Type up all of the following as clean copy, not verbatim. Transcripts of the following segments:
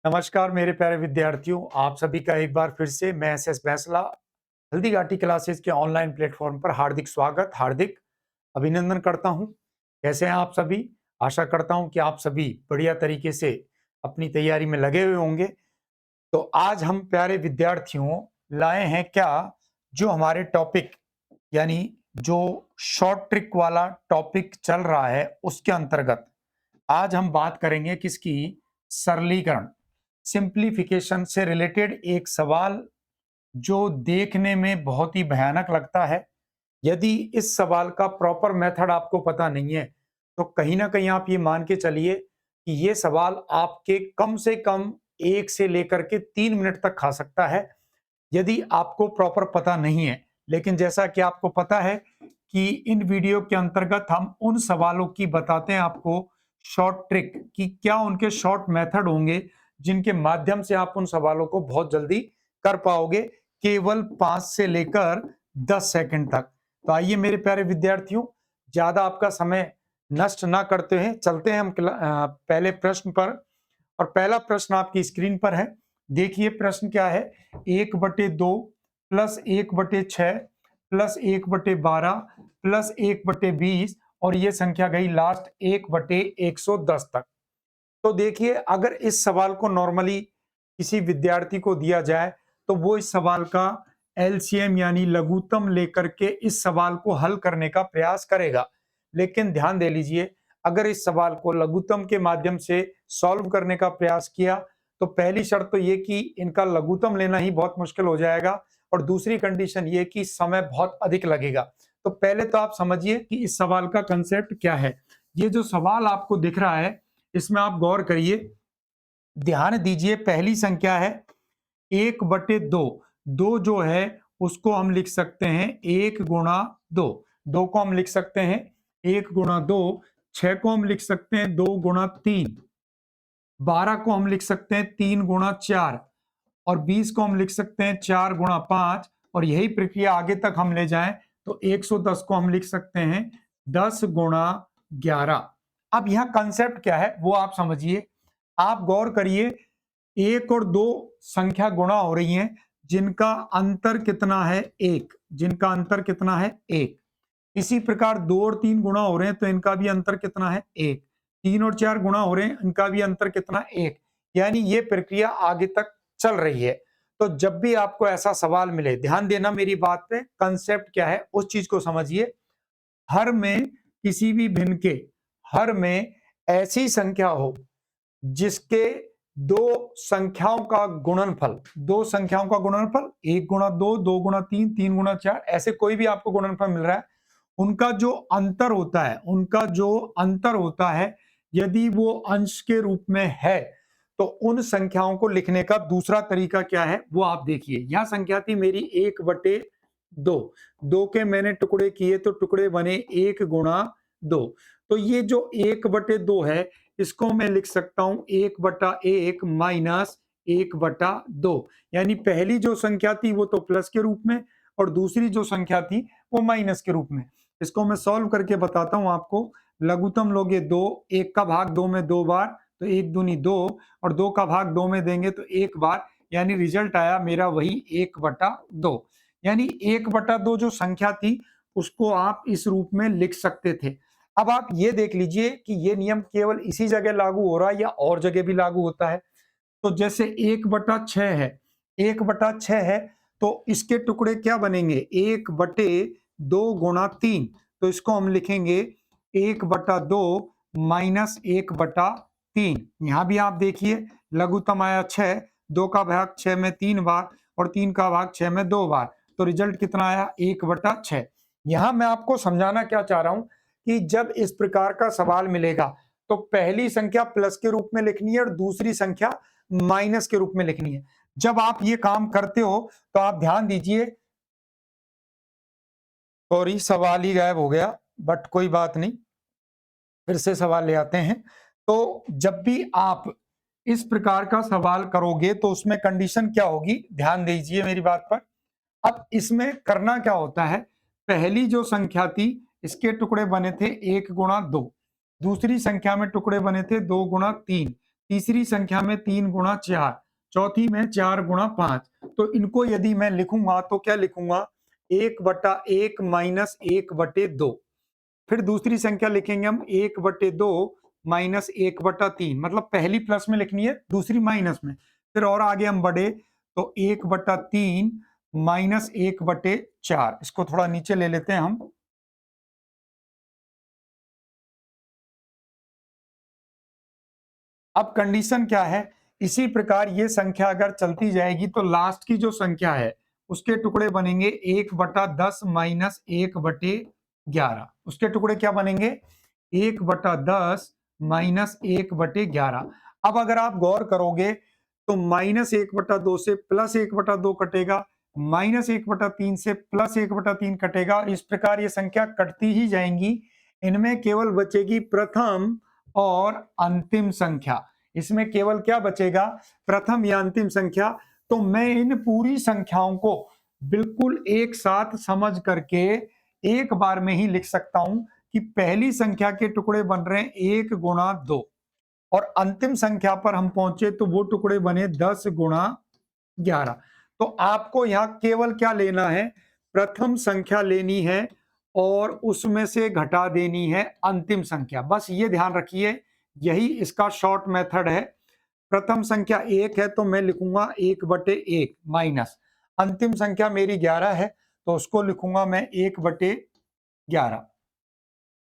नमस्कार मेरे प्यारे विद्यार्थियों, आप सभी का एक बार फिर से मैं एस बैसला हल्दी घाटी क्लासेस के ऑनलाइन प्लेटफॉर्म पर हार्दिक स्वागत, हार्दिक अभिनंदन करता हूं। कैसे हैं आप सभी? आशा करता हूं कि आप सभी बढ़िया तरीके से अपनी तैयारी में लगे हुए होंगे। तो आज हम प्यारे विद्यार्थियों लाए हैं क्या, जो हमारे टॉपिक यानी जो शॉर्ट ट्रिक वाला टॉपिक चल रहा है उसके अंतर्गत आज हम बात करेंगे किसकी? सरलीकरण, सिंप्लीफिकेशन से रिलेटेड एक सवाल जो देखने में बहुत ही भयानक लगता है। यदि इस सवाल का प्रॉपर मेथड आपको पता नहीं है तो कहीं ना कहीं आप ये मान के चलिए कि ये सवाल आपके कम से कम 1 से लेकर के 3 मिनट तक खा सकता है, यदि आपको प्रॉपर पता नहीं है। लेकिन जैसा कि आपको पता है कि इन वीडियो के अंतर्गत हम उन सवालों की बताते हैं आपको शॉर्ट ट्रिक कि क्या उनके शॉर्ट मेथड होंगे जिनके माध्यम से आप उन सवालों को बहुत जल्दी कर पाओगे, केवल 5 से लेकर 10 सेकंड तक। तो आइए मेरे प्यारे विद्यार्थियों, ज्यादा आपका समय नष्ट ना करते हैं, चलते हैं हम पहले प्रश्न पर। और पहला प्रश्न आपकी स्क्रीन पर है। देखिए प्रश्न क्या है। 1/2 प्लस 1/6 प्लस 1/12 प्लस 1/20 और ये संख्या गई लास्ट 1/110 तक। तो देखिए, अगर इस सवाल को नॉर्मली किसी विद्यार्थी को दिया जाए तो वो इस सवाल का एलसीएम यानी लघुत्तम लेकर के इस सवाल को हल करने का प्रयास करेगा। लेकिन ध्यान दे लीजिए, अगर इस सवाल को लघुत्तम के माध्यम से सॉल्व करने का प्रयास किया तो पहली शर्त तो ये कि इनका लघुत्तम लेना ही बहुत मुश्किल हो जाएगा, और दूसरी कंडीशन ये कि समय बहुत अधिक लगेगा। तो पहले तो आप समझिए कि इस सवाल का कंसेप्ट क्या है। ये जो सवाल आपको दिख रहा है इसमें आप गौर करिए, ध्यान दीजिए। पहली संख्या है 1/2। दो जो है उसको हम लिख सकते हैं 1 गुणा 2। 2 को हम लिख सकते हैं 1 गुणा 2। 6 को हम लिख सकते हैं 2 गुणा 3। 12 को हम लिख सकते हैं 3 गुणा 4। और 20 को हम लिख सकते हैं 4 गुणा 5। और यही प्रक्रिया आगे तक हम ले जाएं तो 110 को हम लिख सकते हैं 10 गुणा 11। अब यहां कंसेप्ट क्या है वो आप समझिए। आप गौर करिए, 1 और 2 संख्या गुणा हो रही हैं जिनका अंतर कितना है? 1। जिनका अंतर कितना है? 1। इसी प्रकार 2 और 3 गुणा हो रहे हैं तो इनका भी अंतर कितना है? 1। 3 और 4 गुणा हो रहे हैं, इनका भी अंतर कितना? 1। यानी ये प्रक्रिया आगे तक चल रही है। तो जब भी आपको ऐसा सवाल मिले, ध्यान देना मेरी बात पे, कंसेप्ट क्या है उस चीज को समझिए। हर में किसी भी भिन्न के हर में ऐसी संख्या हो जिसके दो संख्याओं का गुणनफल 1 गुणा 2, 2 गुणा 3, 3 गुणा 4, ऐसे कोई भी आपको गुणनफल मिल रहा है, उनका जो अंतर होता है यदि वो अंश के रूप में है तो उन संख्याओं को लिखने का दूसरा तरीका क्या है वो आप देखिए। यह संख्या थी मेरी 1/2। 2 के मैंने टुकड़े किए तो टुकड़े बने 1 गुणा 2। तो ये जो 1/2 है इसको मैं लिख सकता हूं 1/1 माइनस 1/2। यानी पहली जो संख्या थी वो तो प्लस के रूप में और दूसरी जो संख्या थी वो माइनस के रूप में। इसको मैं सॉल्व करके बताता हूं आपको। लघुत्तम लोगे 2, 1 का भाग 2 में 2 बार तो 1 दूनी 2, और 2 का भाग 2 में देंगे तो 1 बार, यानी रिजल्ट आया मेरा वही 1/2। यानी 1/2 जो संख्या थी उसको आप इस रूप में लिख सकते थे। अब आप ये देख लीजिए कि ये नियम केवल इसी जगह लागू हो रहा है या और जगह भी लागू होता है। तो जैसे 1/6 है, 1/6 है तो इसके टुकड़े क्या बनेंगे? 1/2 गुणा 3। तो इसको हम लिखेंगे 1/2 माइनस 1/3। यहां भी आप देखिए लघुत्तम आया 6, 2 का भाग 6 में 3 बार और 3 का भाग 6 में 2 बार, तो रिजल्ट कितना आया? 1/6। यहां मैं आपको समझाना क्या चाह रहा हूं कि जब इस प्रकार का सवाल मिलेगा तो पहली संख्या प्लस के रूप में लिखनी है और दूसरी संख्या माइनस के रूप में लिखनी है। जब आप ये काम करते हो तो आप ध्यान दीजिए, सॉरी सवाल ही गायब हो गया, बट कोई बात नहीं, फिर से सवाल ले आते हैं। तो जब भी आप इस प्रकार का सवाल करोगे तो उसमें कंडीशन क्या होगी, ध्यान दीजिए मेरी बात पर। अब इसमें करना क्या होता है, पहली जो संख्या थी इसके टुकड़े बने थे 1 गुणा 2, दूसरी संख्या में टुकड़े बने थे 2 गुणा 3, तीसरी संख्या में 3 गुणा 4, चौथी में 4 गुणा 5। तो इनको यदि मैं लिखूंगा तो क्या लिखूंगा, 1/1 माइनस 1/2। फिर दूसरी संख्या लिखेंगे हम 1/2 माइनस 1/3, मतलब पहली प्लस में लिखनी है, दूसरी माइनस में। फिर और आगे हम बढ़े तो 1/3 माइनस 1/4। इसको थोड़ा नीचे ले लेते हैं हम। अब कंडीशन क्या है, इसी प्रकार ये संख्या अगर चलती जाएगी तो लास्ट की जो संख्या है उसके टुकड़े बनेंगे 1/10 माइनस 1/11। उसके टुकड़े क्या बनेंगे, 1/10 माइनस 1/11। अब अगर आप गौर करोगे तो माइनस 1/2 से प्लस 1/2 कटेगा, माइनस 1/3 से प्लस 1/3 कटेगा, और इस प्रकार ये संख्या कटती ही जाएंगी। इनमें केवल बचेगी प्रथम और अंतिम संख्या। इसमें केवल क्या बचेगा, प्रथम या अंतिम संख्या। तो मैं इन पूरी संख्याओं को बिल्कुल एक साथ समझ करके एक बार में ही लिख सकता हूं कि पहली संख्या के टुकड़े बन रहे हैं 1/2, और अंतिम संख्या पर हम पहुंचे तो वो टुकड़े बने 10/11। तो आपको यहां केवल क्या लेना है, प्रथम संख्या लेनी है और उसमें से घटा देनी है अंतिम संख्या। बस ये ध्यान रखिए, यही इसका शॉर्ट मेथड है। प्रथम संख्या 1 है तो मैं लिखूंगा 1/1 माइनस, अंतिम संख्या मेरी 11 है तो उसको लिखूंगा मैं 1/11।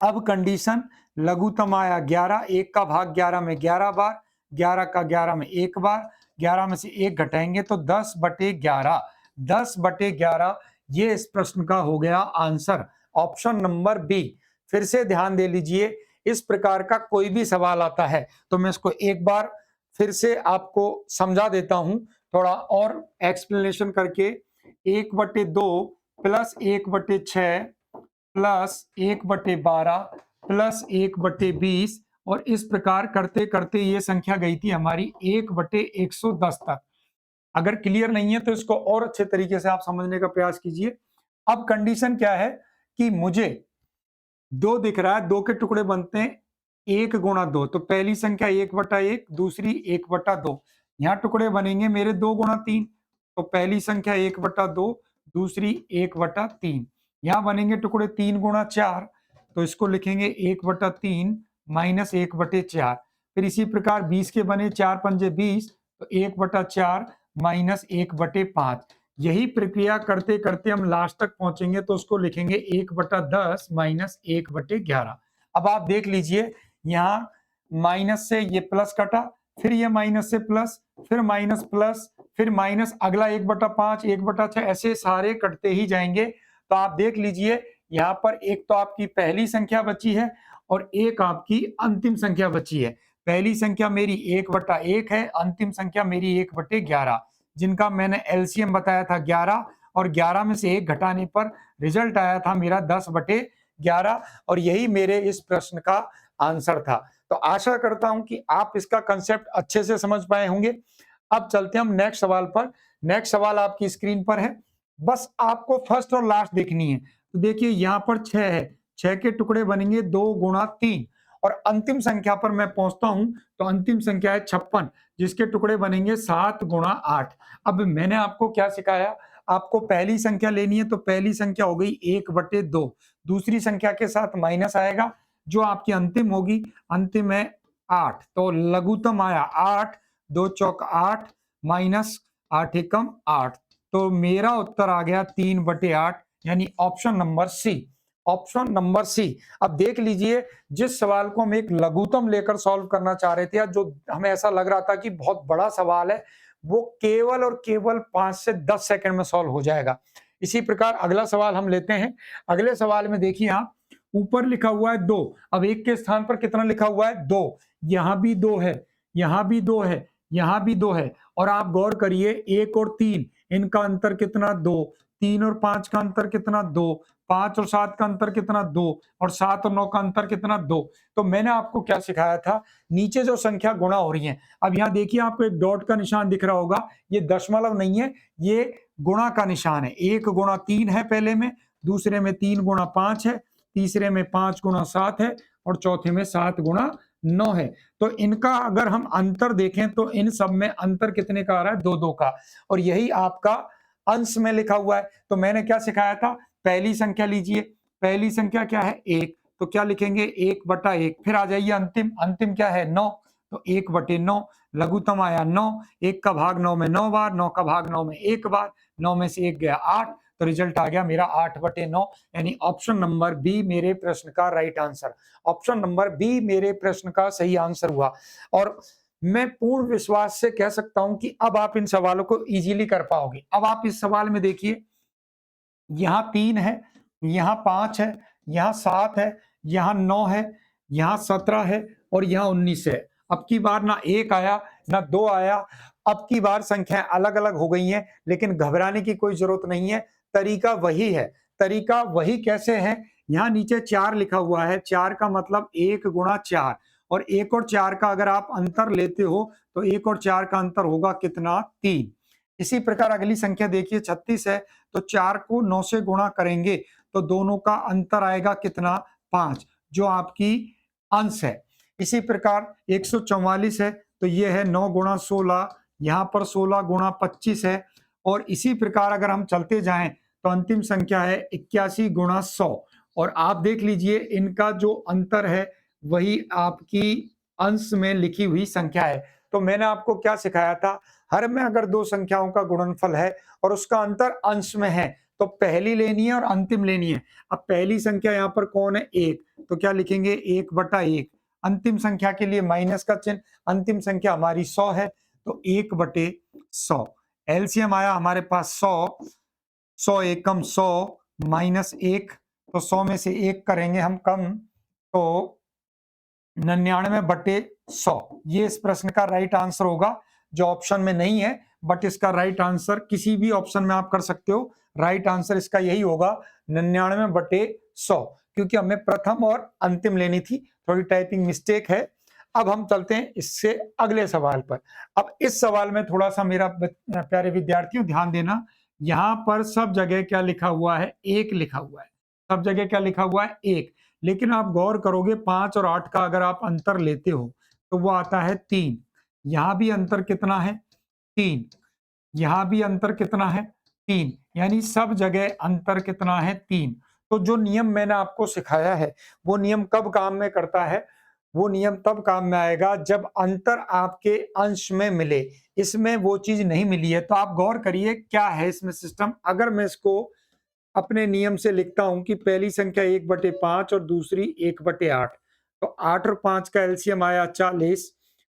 अब कंडीशन, लघुत्तम आया 11, 1 का भाग 11 में 11 बार, 11 का 11 में 1 बार, 11 में से 1 घटाएंगे तो 10/11। 10/11 ये इस प्रश्न का हो गया आंसर, ऑप्शन नंबर बी। फिर से ध्यान दे लीजिए, इस प्रकार का कोई भी सवाल आता है तो मैं इसको एक बार फिर से आपको समझा देता हूं, थोड़ा और एक्सप्लेनेशन करके। 1/2 प्लस 1/6 प्लस 1/12 प्लस 1/20, और इस प्रकार करते करते ये संख्या गई थी हमारी 1/110 तक। अगर क्लियर नहीं है तो इसको और अच्छे तरीके से आप समझने का प्रयास कीजिए। अब कंडीशन क्या है कि मुझे 2 दिख रहा है, 2 के टुकड़े बनते हैं 1/2। तो पहली संख्या 1/1, दूसरी 1/2। यहां टुकड़े बनेंगे मेरे 2x3। तो पहली संख्या 1/2, दूसरी 1/3। यहां बनेंगे टुकड़े 3x4, तो इसको लिखेंगे 1/3 माइनस 1/4। फिर इसी प्रकार 20 के बने 4×5 20, तो 1/4 माइनस 1/5। यही प्रक्रिया करते करते हम लास्ट तक पहुंचेंगे तो उसको लिखेंगे 1/10 माइनस 1/11। अब आप देख लीजिए, यहाँ माइनस से ये प्लस कटा, फिर ये माइनस से प्लस, फिर माइनस प्लस, फिर माइनस, अगला 1/5, 1/6, ऐसे सारे कटते ही जाएंगे। तो आप देख लीजिए, यहाँ पर एक तो आपकी पहली संख्या बची है और एक आपकी अंतिम संख्या बची है। पहली संख्या मेरी 1/1 है, अंतिम संख्या मेरी 1/11, जिनका मैंने एलसीएम बताया था 11, और 11 में से 1 घटाने पर रिजल्ट आया था मेरा 10/11, और यही मेरे इस प्रश्न का आंसर था। तो आशा करता हूं कि आप इसका कंसेप्ट अच्छे से समझ पाए होंगे। अब चलते हैं हम नेक्स्ट सवाल पर। नेक्स्ट सवाल आपकी स्क्रीन पर है, बस आपको फर्स्ट और लास्ट देखनी है। तो देखिए यहाँ पर 6 है, 6 के टुकड़े बनेंगे 2x3, और अंतिम संख्या पर मैं पहुंचता हूं तो अंतिम संख्या है 56, जिसके टुकड़े बनेंगे 7x8। अब मैंने आपको क्या सिखाया, आपको पहली संख्या लेनी है तो पहली संख्या हो गई 1/2, दूसरी संख्या के साथ माइनस आएगा, जो आपकी अंतिम होगी, अंतिम है 8। तो लघुत्तम आया 8, 2 चौक 8 माइनस 8 एकम 8। तो मेरा उत्तर आ गया 3/8, यानी option number C. Option number C. अब देख लीजिए, जिस सवाल को हम एक लघुत्तम लेकर सॉल्व करना चाह रहे थे, या जो हमें ऐसा लग रहा था कि बहुत बड़ा सवाल है, वो केवल और केवल 5 से 10 सेकंड में सॉल्व हो जाएगा। इसी प्रकार अगला सवाल हम लेते हैं। अगले सवाल में देखिए, आप ऊपर लिखा हुआ है 2, अब 1 के स्थान पर कितना लिखा हुआ है, 2। यहां भी 2 है, यहां भी 2 है, यहां भी 2 है, और आप गौर करिए 1 और 3, इनका अंतर कितना, 2। 3 और 5 का अंतर कितना, 2। 5 और 7 का अंतर कितना, 2। और 7 और 9 का अंतर कितना, 2। तो मैंने आपको क्या सिखाया था, नीचे जो संख्या गुणा हो रही है, अब यहाँ देखिए आपको एक डॉट का निशान दिख रहा होगा, ये दशमलव नहीं है, ये गुणा का निशान है। 1x3 है पहले में, दूसरे में 3x5 है, तीसरे में 5x7 है, और चौथे में 7x 9 है। तो इनका अगर हम अंतर देखें तो इन सब में अंतर कितने का आ रहा है, 2-2 का, और यही आपका अंश में लिखा हुआ है। तो मैंने क्या सिखाया था, पहली संख्या लीजिए, पहली संख्या क्या है 1, तो क्या लिखेंगे 1/1, फिर आ जाइए अंतिम, अंतिम क्या है 9, तो 1/9, लघुत्तम आया 9, 1 का भाग 9 में 9 बार, 9 का भाग 9 में 1 बार, 9 में से 1 गया 8, तो रिजल्ट आ गया मेरा 8/9, यानी ऑप्शन नंबर बी मेरे प्रश्न का right answer, option number B मेरे प्रश्न का सही आंसर हुआ। और मैं पूर्ण विश्वास से कह सकता हूं कि अब आप इन सवालों को इजीली कर पाओगे। अब आप इस सवाल में देखिए, यहाँ 3 है, यहाँ 5 है, यहाँ 7 है, यहाँ 9 है, यहाँ 17 है और यहाँ 19 है। अब की बार ना 1 आया, ना 2 आया, अब की बार संख्याएं अलग-अलग हो गई हैं, लेकिन घबराने की कोई जरूरत नहीं है, तरीका वही है। तरीका वही कैसे है, यहाँ नीचे 4 लिखा हुआ है, 4 का मतलब 1 गुणा 4, और 1 और 4 का अगर आप अंतर लेते हो, तो 1 और 4 का अंतर होगा कितना, 3। इसी प्रकार अगली संख्या देखिए 36 है, तो 4 को 9 से गुणा करेंगे तो दोनों का अंतर आएगा कितना, 5, जो आपकी अंश है। इसी प्रकार 144 है, तो ये है 9 गुणा 16, यहाँ पर 16 गुणा 25 है, और इसी प्रकार अगर हम चलते जाएं तो अंतिम संख्या है 81 गुणा 100, और आप देख लीजिए इनका जो अंतर है वही आपकी अंश में लिखी हुई संख्या है। तो मैंने आपको क्या सिखाया था, हर में अगर दो संख्याओं का गुणनफल है और उसका अंतर अंश में है तो पहली लेनी है और अंतिम लेनी है। अब पहली संख्या यहाँ पर कौन है, 1, तो क्या लिखेंगे 1/1, अंतिम संख्या के लिए माइनस का चिन्ह, अंतिम संख्या हमारी 100 है, तो 1/100, एलसीएम आया हमारे पास 100, 100 एकम 100 माइनस 1, तो 100 में से 1 करेंगे हम कम, तो 99/100, ये इस प्रश्न का राइट आंसर होगा, जो ऑप्शन में नहीं है, बट इसका राइट आंसर किसी भी ऑप्शन में आप कर सकते हो, राइट आंसर इसका यही होगा 99/100, क्योंकि हमें प्रथम और अंतिम लेनी थी, थोड़ी टाइपिंग मिस्टेक है। अब हम चलते हैं इससे अगले सवाल पर। अब इस सवाल में थोड़ा सा मेरा प्यारे विद्यार्थियों ध्यान देना, यहाँ पर सब जगह क्या लिखा हुआ है, 1 लिखा हुआ है, सब जगह क्या लिखा हुआ है, 1, लेकिन आप गौर करोगे 5 और 8 का अगर आप अंतर लेते हो तो वो आता है 3, यहां भी अंतर कितना है, 3, यहां भी अंतर कितना है, 3, यानी सब जगह अंतर कितना है, 3। तो जो नियम मैंने आपको सिखाया है वो नियम कब काम में करता है, वो नियम तब काम में आएगा जब अंतर आपके अंश में मिले, इसमें वो चीज नहीं मिली है। तो आप गौर करिए क्या है इसमें सिस्टम। अगर मैं इसको अपने नियम से लिखता हूं कि पहली संख्या 1/5 और दूसरी 1/8, तो 8 और 5 का एलसीएम आया 40,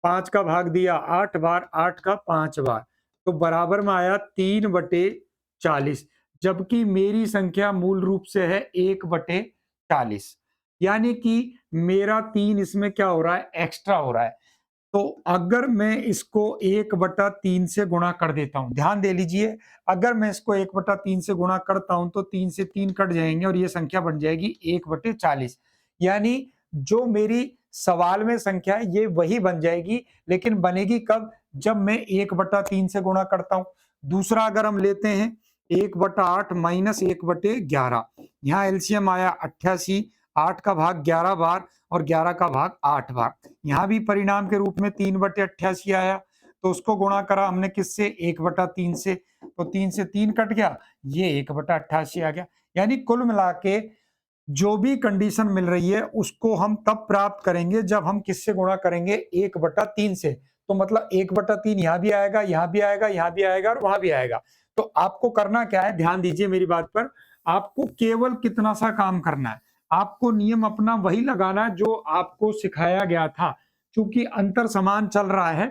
5 का भाग दिया 8 बार, 8 का 5 बार, तो बराबर में आया 3/40, जबकि मेरी संख्या मूल रूप से है 1/40, यानी कि मेरा 3 इसमें क्या हो रहा है, एक्स्ट्रा हो रहा है। तो अगर मैं इसको 1/3 से गुणा कर देता हूं, ध्यान दे लीजिए, अगर मैं इसको 1/3 से गुणा करता हूं तो 3 से 3 कट जाएंगे और ये संख्या बन जाएगी 1/40, यानी जो मेरी सवाल में संख्या है ये वही बन जाएगी, लेकिन बनेगी कब, जब मैं 1/3 से गुणा करता हूं। दूसरा अगर हम लेते हैं 1/8 माइनस 1/11, यहाँ एलसीएम आया 88, 8 का भाग 11 बार और 11 का भाग 8 बार, यहाँ भी परिणाम के रूप में 3/88 आया, तो उसको गुणा करा हमने किससे, 1/3 से, तो 3 से 3 कट गया, ये 1/88 आ गया। यानी कुल मिला के जो भी कंडीशन मिल रही है उसको हम तब प्राप्त करेंगे जब हम किससे गुणा करेंगे, 1/3 से। तो मतलब 1/3 यहाँ भी आएगा, यहाँ भी आएगा, यहाँ भी आएगा और वहां भी आएगा। तो आपको करना क्या है, ध्यान दीजिए मेरी बात पर, आपको केवल कितना सा काम करना है, आपको नियम अपना वही लगाना है जो आपको सिखाया गया था। क्योंकि अंतर समान चल रहा है,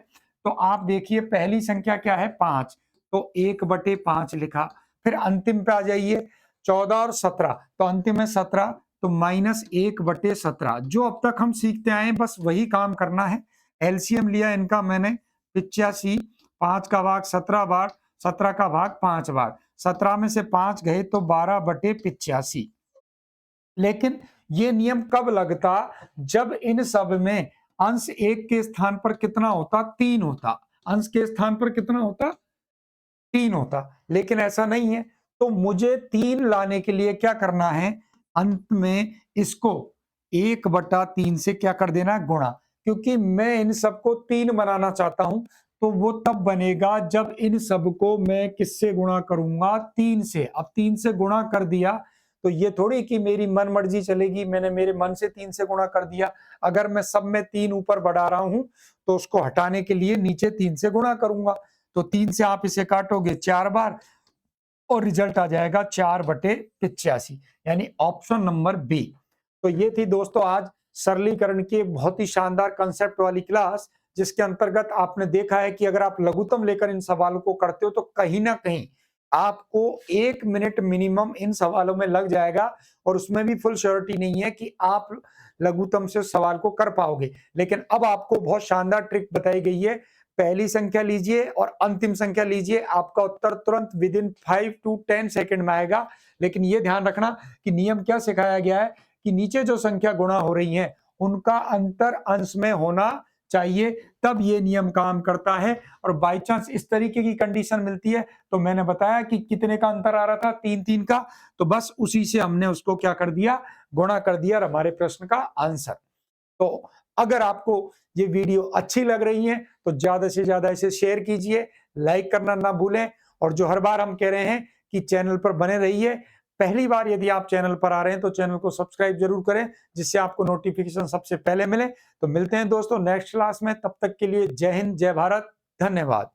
तो आप देखिए पहली संख्या क्या है, 5, तो 1/5 लिखा, फिर अंतिम पे आ जाइए 14 और 17, तो अंतिम है 17, तो -1/17, जो अब तक हम सीखते आए हैं बस वही काम करना है। एलसीएम लिया इनका मैंने 85, 5 का भाग 17 बार, 17 का भाग 5 बार, 17 में से 5 गए तो 12/85। लेकिन ये नियम कब लगता, जब इन सब में अंश 1 के स्थान पर कितना होता, 3 होता, अंश के स्थान पर कितना होता, 3 होता, लेकिन ऐसा नहीं है। तो मुझे 3 लाने के लिए क्या करना है, अंत में इसको 1/3 से क्या कर देना, गुणा। क्योंकि मैं इन सबको 3 बनाना चाहता हूं, तो वो तब बनेगा जब इन सबको मैं किससे गुणा करूंगा, 3 से। अब 3 से गुणा कर दिया तो ये थोड़ी कि मेरी मन मर्जी चलेगी, मैंने मेरे मन से 3 से गुणा कर दिया। अगर मैं सब में 3 ऊपर बढ़ा रहा हूं तो उसको हटाने के लिए नीचे 3 से गुणा करूंगा। तो 3 से आप इसे काटोगे 4 बार और रिजल्ट आ जाएगा 4/85, यानी ऑप्शन नंबर बी। तो ये थी दोस्तों आज सरलीकरण की एक बहुत ही शानदार कंसेप्ट वाली क्लास, जिसके अंतर्गत आपने देखा है कि अगर आप लघुत्तम लेकर इन सवालों को करते हो तो कहीं ना कहीं आपको 1 मिनट मिनिमम इन सवालों में लग जाएगा, और उसमें भी फुल श्योरिटी नहीं है कि आप लघुत्तम से सवाल को कर पाओगे। लेकिन अब आपको बहुत शानदार ट्रिक बताई गई है। पहली संख्या लीजिए और अंतिम संख्या लीजिए, आपका उत्तर तुरंत विद इन 5 to 10 सेकंड में आएगा। लेकिन यह ध्यान रखना कि नियम क्या सिखाया गया है कि नीचे जो संख्या गुणा हो रही है उनका अंतर अंश में होना चाहिए, तब ये नियम काम करता है। और बाई चांस इस तरीके की कंडीशन मिलती है, तो मैंने बताया कि कितने का अंतर आ रहा था, 3-3 का, तो बस उसी से हमने उसको क्या कर दिया, गुणा कर दिया और हमारे प्रश्न का आंसर। तो अगर आपको ये वीडियो अच्छी लग रही है तो ज्यादा से ज्यादा इसे शेयर कीजिए, लाइक करना ना भूलें। और जो हर बार हम कह रहे हैं कि चैनल पर बने रहिए, पहली बार यदि आप चैनल पर आ रहे हैं तो चैनल को सब्सक्राइब जरूर करें, जिससे आपको नोटिफिकेशन सबसे पहले मिले। तो मिलते हैं दोस्तों नेक्स्ट क्लास में, तब तक के लिए जय हिंद, जय भारत, धन्यवाद।